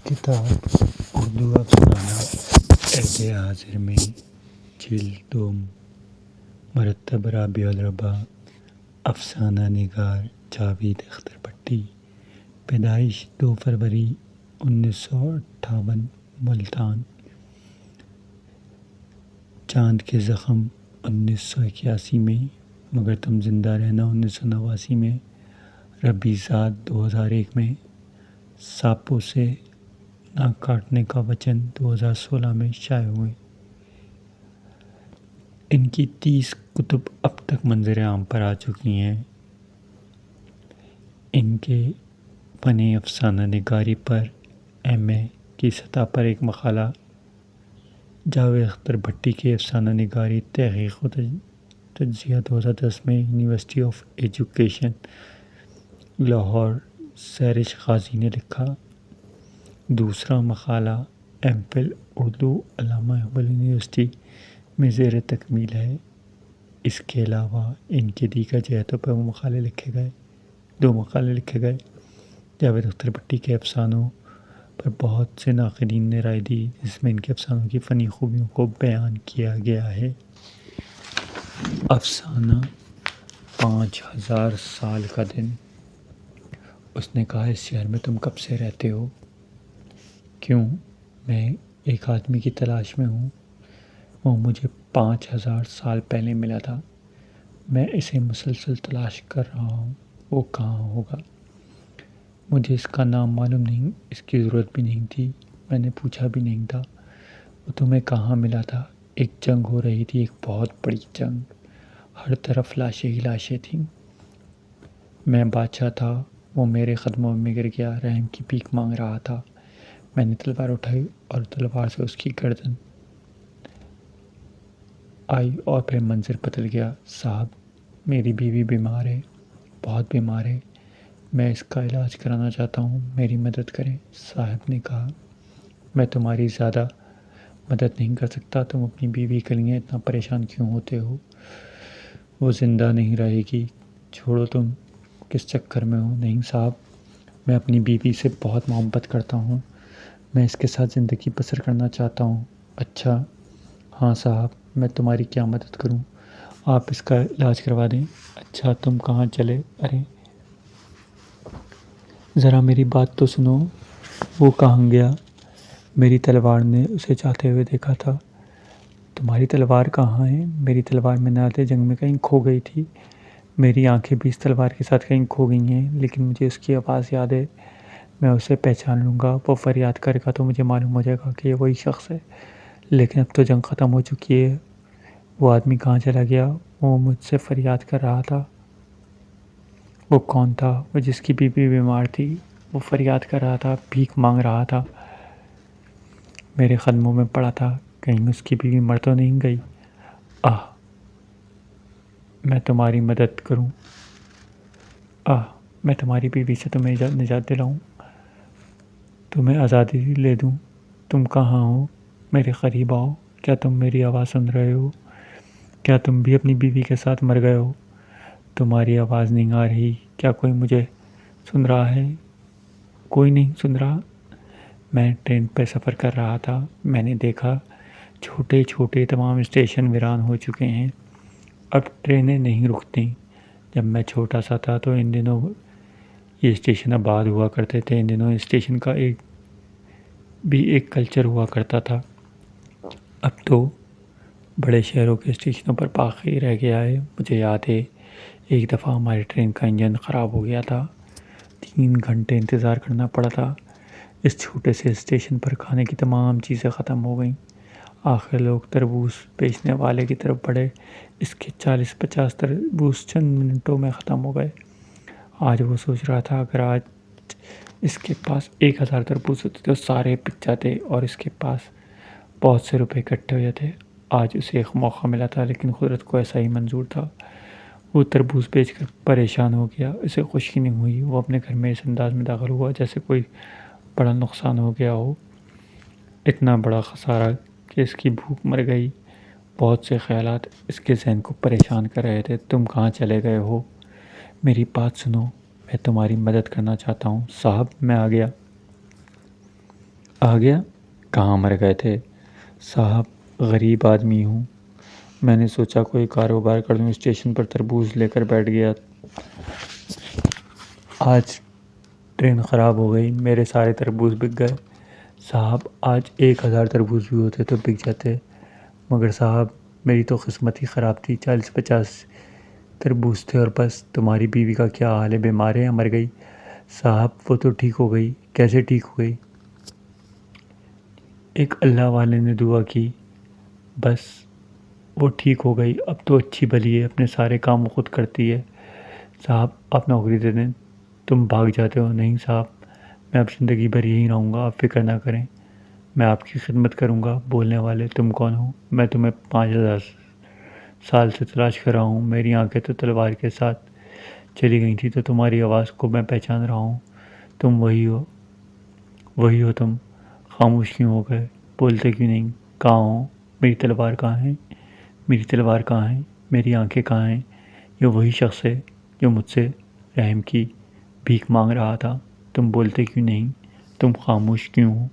کتاب اردو افسانہ عہد حاضر میں جلد دوم مرتب رابع الربا افسانہ نگار جاوید اختر بھٹی، پیدائش 2 فروری 1958 ملتان، چاند کے زخم 1981 میں، مگر تم زندہ رہنا 1989 میں، ربیع ذات 2001 میں، سانپوں سے ناک کاٹنے کا وچن 2016 میں شائع ہوئے۔ ان کی 30 کتب اب تک منظر عام پر آ چکی ہیں۔ ان کے فن افسانہ نگاری پر ایم.اے کی سطح پر ایک مقالہ جاوید اختر بھٹی کے افسانہ نگاری تحقیق و تجزیہ 2010 میں university of education Lahore Sehrish Ghazi نے لکھا۔ دوسرا مقالہ ایم فل اردو علامہ اقبال یونیورسٹی میں زیر تکمیل ہے۔ اس کے علاوہ ان کے دیگر جہتوں پر 2 مقالے لکھے گئے۔ جاوید اختر بھٹی کے افسانوں پر بہت سے ناقدین نے رائے دی، جس میں ان کے افسانوں کی فنی خوبیوں کو بیان کیا گیا ہے۔ افسانہ 5000 سال کا دن۔ اس نے کہا، اس شہر میں تم کب سے رہتے ہو؟ کیوں؟ میں ایک آدمی کی تلاش میں ہوں۔ وہ مجھے 5000 سال پہلے ملا تھا۔ میں اسے مسلسل تلاش کر رہا ہوں۔ وہ کہاں ہوگا؟ مجھے اس کا نام معلوم نہیں، اس کی ضرورت بھی نہیں تھی، میں نے پوچھا بھی نہیں تھا۔ وہ تمہیں کہاں ملا تھا؟ ایک جنگ ہو رہی تھی، ایک بہت بڑی جنگ، ہر طرف لاشیں ہی لاشیں تھیں۔ میں بادشاہ تھا، وہ میرے قدموں میں گر گیا، رحم کی بھیک مانگ رہا تھا۔ میں نے تلوار اٹھائی اور تلوار سے اس کی گردن آئی اور پھر منظر بدل گیا۔ صاحب، میری بیوی بیمار ہے، بہت بیمار ہے، میں اس کا علاج کرانا چاہتا ہوں، میری مدد کریں۔ صاحب نے کہا، میں تمہاری زیادہ مدد نہیں کر سکتا، تم اپنی بیوی کے لیے اتنا پریشان کیوں ہوتے ہو؟ وہ زندہ نہیں رہے گی، چھوڑو، تم کس چکر میں ہو؟ نہیں صاحب، میں اپنی بیوی سے بہت محبت کرتا ہوں، میں اس کے ساتھ زندگی بسر کرنا چاہتا ہوں۔ اچھا، ہاں صاحب، میں تمہاری کیا مدد کروں؟ آپ اس کا علاج کروا دیں۔ اچھا، تم کہاں چلے؟ ارے ذرا میری بات تو سنو۔ وہ کہاں گیا؟ میری تلوار نے اسے جاتے ہوئے دیکھا تھا۔ تمہاری تلوار کہاں ہے؟ میری تلوار میدان جنگ میں کہیں کھو گئی تھی۔ میری آنکھیں بھی اس تلوار کے ساتھ کہیں کھو گئی ہیں، لیکن مجھے اس کی آواز یاد ہے، میں اسے پہچان لوں گا، وہ فریاد کرے گا تو مجھے معلوم ہو جائے گا کہ یہ وہی شخص ہے۔ لیکن اب تو جنگ ختم ہو چکی ہے۔ وہ آدمی کہاں چلا گیا؟ وہ مجھ سے فریاد کر رہا تھا۔ وہ کون تھا؟ وہ جس کی بیوی بیمار تھی، وہ فریاد کر رہا تھا، بھیک مانگ رہا تھا، میرے قدموں میں پڑا تھا، کہیں اس کی بیوی مر تو نہیں گئی؟ میں تمہاری مدد کروں، میں تمہاری بیوی سے تمہیں نجات دلاؤں، تمہیں آزادی لے دوں۔ تم کہاں ہو؟ میرے قریب آؤ۔ کیا تم میری آواز سن رہے ہو؟ کیا تم بھی اپنی بیوی کے ساتھ مر گئے ہو؟ تمہاری آواز نہیں آ رہی، کیا کوئی مجھے سن رہا ہے؟ کوئی نہیں سن رہا۔ میں ٹرین پہ سفر کر رہا تھا، میں نے دیکھا چھوٹے چھوٹے تمام اسٹیشن ویران ہو چکے ہیں، اب ٹرینیں نہیں رکتیں۔ جب میں چھوٹا سا تھا تو ان دنوں یہ اسٹیشن آباد ہوا کرتے تھے، ان دنوں اسٹیشن کا ایک کلچر ہوا کرتا تھا۔ اب تو بڑے شہروں کے اسٹیشنوں پر باقی رہ گیا ہے۔ مجھے یاد ہے، ایک دفعہ ہماری ٹرین کا انجن خراب ہو گیا تھا، 3 گھنٹے انتظار کرنا پڑا تھا۔ اس چھوٹے سے اسٹیشن پر کھانے کی تمام چیزیں ختم ہو گئیں۔ آخر لوگ تربوز بیچنے والے کی طرف بڑھے، اس کے 40-50 تربوز چند منٹوں میں ختم ہو گئے۔ آج وہ سوچ رہا تھا، اگر آج اس کے پاس 1000 تربوز ہوتے تو سارے بک جاتے اور اس کے پاس بہت سے روپے اکٹھے ہو جاتے۔ آج اسے ایک موقع ملا تھا، لیکن قدرت کو ایسا ہی منظور تھا۔ وہ تربوز بیچ کر پریشان ہو گیا، اسے خوشی نہیں ہوئی۔ وہ اپنے گھر میں اس انداز میں داخل ہوا جیسے کوئی بڑا نقصان ہو گیا ہو، اتنا بڑا خسارہ کہ اس کی بھوک مر گئی۔ بہت سے خیالات اس کے ذہن کو پریشان کر رہے تھے۔ تم کہاں چلے گئے ہو؟ میری بات سنو، میں تمہاری مدد کرنا چاہتا ہوں۔ صاحب، میں آ گیا۔ آ گیا؟ کہاں مر گئے تھے؟ صاحب غریب آدمی ہوں، میں نے سوچا کوئی کاروبار کر لوں، اسٹیشن پر تربوز لے کر بیٹھ گیا۔ آج ٹرین خراب ہو گئی، میرے سارے تربوز بک گئے۔ صاحب آج 1000 تربوز بھی ہوتے تو بک جاتے، مگر صاحب میری تو قسمت ہی خراب تھی، 40-50 تربوز تھے اور بس۔ تمہاری بیوی کا کیا حال ہے؟ بیمار ہے یا مر گئی؟ صاحب وہ تو ٹھیک ہو گئی۔ کیسے ٹھیک ہو گئی؟ ایک اللہ والے نے دعا کی، بس وہ ٹھیک ہو گئی۔ اب تو اچھی بھلی ہے، اپنے سارے کام خود کرتی ہے۔ صاحب آپ نوکری دے دیں، تم بھاگ جاتے ہو۔ نہیں صاحب، میں اب زندگی بھر یہی رہوں گا، آپ فکر نہ کریں، میں آپ کی خدمت کروں گا۔ بولنے والے تم کون ہو؟ میں تمہیں 5000 سال سے تلاش کر رہا ہوں، میری آنکھیں تو تلوار کے ساتھ چلی گئی تھی، تو تمہاری آواز کو میں پہچان رہا ہوں۔ تم وہی ہو تم۔ خاموش کیوں ہو گئے؟ بولتے کیوں نہیں؟ کہاں ہو؟ میری تلوار کہاں ہے؟ میری تلوار کہاں ہے؟ میری آنکھیں کہاں ہیں؟ یہ وہی شخص ہے جو مجھ سے رحم کی بھیک مانگ رہا تھا۔ تم بولتے کیوں نہیں؟ تم خاموش کیوں ہو؟